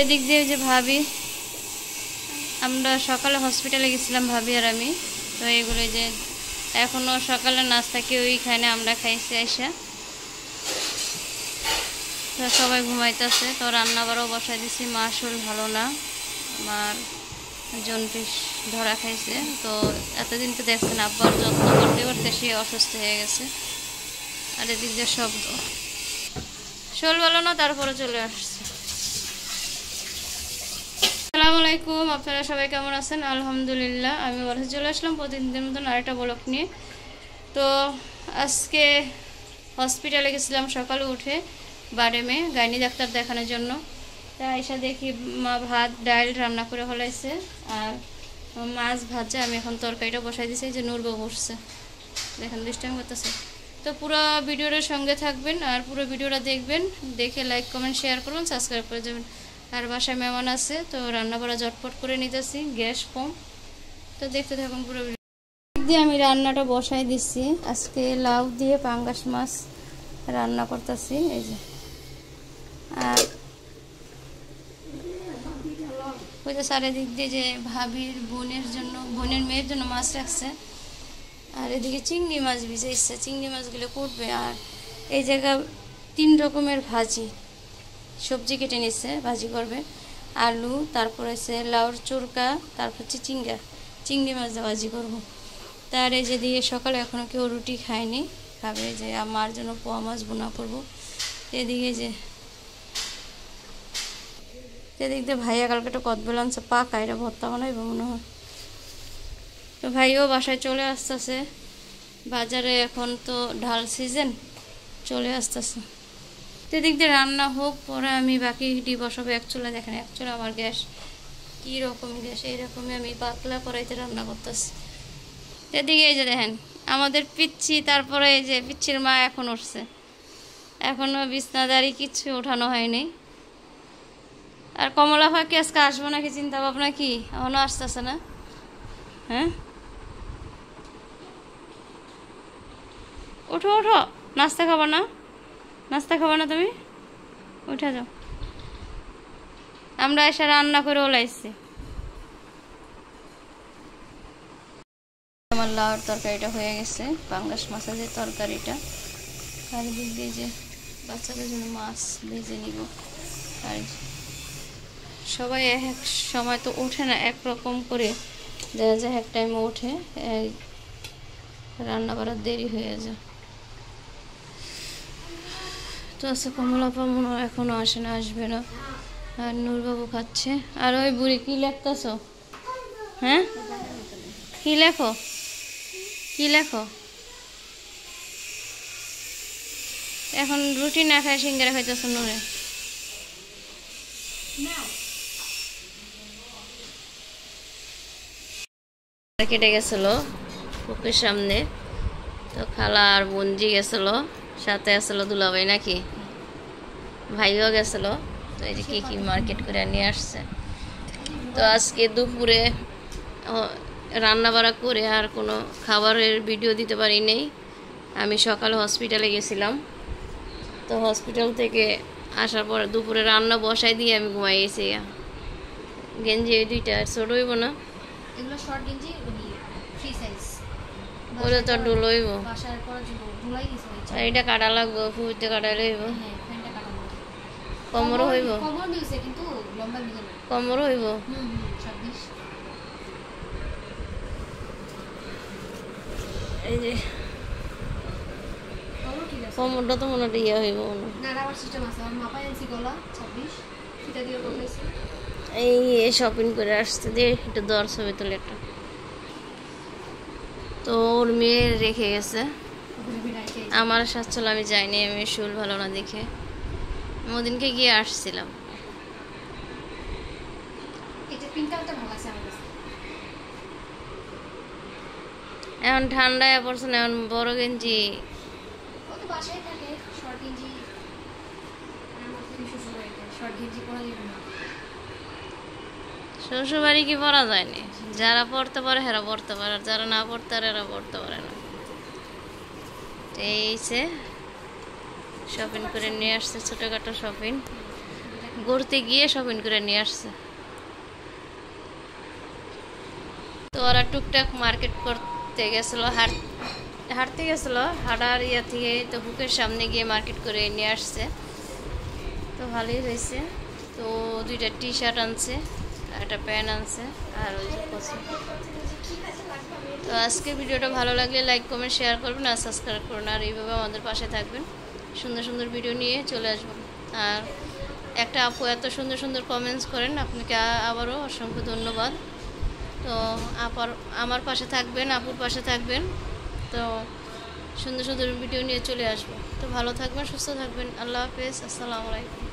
এদিক দিয়ে যে ভাবি, আমরা সকালে হসপিটালে গেছিলাম ভাবি আর আমি। তো এগুলো যে এখনো সকালে নাস্তা কেউ ওইখানে আমরা খাইছি আইসা। তো সবাই ঘুমাইতেছে। তো রান্না বাড়াও বসাই দিছি। মার শরীর ভালো না, মার জন্ডিস ধরা খাইছে। তো এতদিন তো দেখছেন আব্বার যত্ন করতে করতে সে অসুস্থ হয়ে গেছে। আর এদিক দিয়ে শব্দ, শোল ভালো না, তারপরে চলে আসছে। আসসালামু আলাইকুম, আপনারা সবাই কেমন আছেন? আলহামদুলিল্লাহ আমি ভালো চলে আসলাম প্রতিদিনের মতন আরেকটা ব্লগ নিয়ে। তো আজকে হসপিটালে গেছিলাম সকালে উঠে বারেমে গাইনি ডাক্তার দেখানোর জন্য। তা এসে দেখি মা ভাত ডাল রান্না করে ফেলাইছে আর মাছ ভাজা। আমি এখন তরকারিটা বসাই দিয়েছি, যে নূরবা বসছে, দেখেন দুষ্টামি করতেছে। তো পুরো ভিডিওটার সঙ্গে থাকবেন আর পুরো ভিডিওটা দেখবেন, দেখে লাইক কমেন্ট শেয়ার করবেন, সাবস্ক্রাইব করে যাবেন। আর বাসায় মেহমান আছে, তো রান্না বাড়া ঝটপট করে নিতেছি, গ্যাস কম। তো দেখতে থাকুন পুরো ভিডিও দিয়ে। আমি রান্নাটা বসাই দিচ্ছি। আজকে লাউ দিয়ে পাঙ্গাস মাছ রান্না করতেছি, এই যে। আর ওই যে চারিদিক দিয়ে যে ভাবির বোনের মেয়ের জন্য মাছ রাখছে। আর এদিকে চিংড়ি মাছ ভিজাইছে, চিংড়ি মাছগুলো কুটবে। আর এই জায়গায় 3 রকমের ভাজি সবজি কেটে নিচ্ছে, ভাজি করবে। আলু, তারপর হচ্ছে লাউর চুরকা, তারপর হচ্ছে চিংড়ি মাছ দিয়ে ভাজি করবো। তার এই যে দিয়ে সকালে এখনও কেউ রুটি খায়নি, খাবে। যে আমার জন্য পোয়া মাছ বোনা করবো। এদিকে যে এদিক দিয়ে ভাইয়া কালকে একটা কদবেল আনছে পাকা, এটা ভর্তা বানাইব মনে হয়। তো ভাইও বাসায় চলে আসতেছে। বাজারে এখন তো ঢাল সিজন, চলে আসতেছে। তো এদিক দিয়ে রান্না হোক, পরে আমি বাকিটি বসাবো এক চুলা। দেখেন এক চুলা আমার গ্যাস, কীরকম গ্যাস, এইরকমই আমি পাতলা কড়াইতে রান্না করতেছি। এদিকে এই যে দেখেন আমাদের পিচ্ছি, তারপরে এই যে পিচ্ছির মা এখন উঠছে, এখনও বিছনাদারি কিচ্ছু ওঠানো হয়নি। আর কমলা ভাই কি আজকে আসবো নাকি চিন্তা ভাবনা কি? এখনও আসতেছে না। হ্যাঁ ওঠো ওঠো, নাস্তা খাবো না? নাস্তা খাবো না তুমি? উঠে যাও। আমরা এসে রান্না করে ওলাইছি। আমার লাউর তরকারিটা হয়ে গেছে, পাঙ্গাস মাছের যে তরকারিটা। আর দিক দিয়ে যে বাচ্চাদের জন্য মাছ ভেজে নিব। আর সবাই এক সময় তো ওঠে না একরকম করে, দেখা যায় এক টাইমে ওঠে, রান্না করার দেরি হয়ে যায়। তো আছে কমলাপা মনে হয় এখনো আসে না, আসবে না। আর নূরবাবু খাচ্ছে। আর ওই বুড়ি কি লেখতেছ? হ্যাঁ কি লেখো, কি লেখো? এখন রুটি না খায় সিঙ্গারা খাইতেছ নূরে। কেটে গেছিল পুকুরের সামনে, তো খালা আর বঞ্জি গেছিল, সাথে আসলো দুলাভাই নাকি ভাইও গেছিল। তো এই যে কি কি মার্কেট করে নিয়ে আসছে। তো আজকে দুপুরে রান্না বাড়া করে আর কোনো খাবারের ভিডিও দিতে পারি নেই। আমি সকালে হসপিটালে গেছিলাম। তো হসপিটাল থেকে আসার পর দুপুরে রান্না বসাই দিয়ে আমি ঘুমাই গেছি। গেঞ্জি এই দুইটা ছোট হইব না, এগুলো শর্ট গেঞ্জি ফ্রি সাইজ, ওটা তো ডুলইব। বাসার পর ঝুলাই দিছে। এইটা কাটা লাগবে, ফুইতে কাটা লইব। হ্যাঁ ফ্যানটা কাটা লাগবে। কমর হইব, কমর মিলছে কিন্তু লম্বা মিলে না। কমর হইব। 26 এই যে কমরটা তো মনে হয় ইয়ে হইব না। না রাবার সিস্টেম আছে। আমার মাপাই আনছি গলা 26, সেটা দিয়ে করতেছি। এই শপিং করে আসতে দিয়ে একটু দর ছবি তুলে একটা। তো ওর মেয়ে রেখে গেছে, আমার সাথে আমি যাইনি, আমি শরীর ভালো না দেখে ওদিনকে গিয়ে আসছিলাম। এটা পিঙ্ক কালারটা ভালো আছে আমার কাছে। এখন ঠান্ডায় পড়ছে না, এখন বড় গেঞ্জি। ও তো বাসায় থাকে শর্ট গেঞ্জি, আমার থেকে শর্ট গেঞ্জি পরা যাবে না। শ্বশুরবাড়ি কি পরা যায়নি? যারা পড়তে পারে হেরা পড়তে পারে, আর যারা না পড়তে পারে এরা পড়তে পারে না। এই শপিং করে নিয়ে আসছে, ছোটোখাটো শপিং। ঘুরতে গিয়ে শপিং করে নিয়ে আসছে। তো ওরা টুকটাক মার্কেট করতে গেছিলো, হাঁটতে গেছিলো, হাঁটার ইয়া থেকে তো বুকের সামনে গিয়ে মার্কেট করে নিয়ে আসছে। তো ভালোই হয়েছে। তো 2টা টি শার্ট আনছে, একটা প্যান্ট আনছে, আর ওই যে পছন্দ। তো আজকে ভিডিওটা ভালো লাগলে লাইক কমেন্ট শেয়ার করবেন আর সাবস্ক্রাইব করুন, আর এইভাবে আমাদের পাশে থাকবেন। সুন্দর সুন্দর ভিডিও নিয়ে চলে আসবেন। আর একটা আপু এত সুন্দর সুন্দর কমেন্টস করেন, আপনাকে আবারও অসংখ্য ধন্যবাদ। তো আমার পাশে থাকবেন, আপুর পাশে থাকবেন। তো সুন্দর সুন্দর ভিডিও নিয়ে চলে আসবো। তো ভালো থাকবেন, সুস্থ থাকবেন। আল্লাহ হাফেজ, আসসালামু আলাইকুম।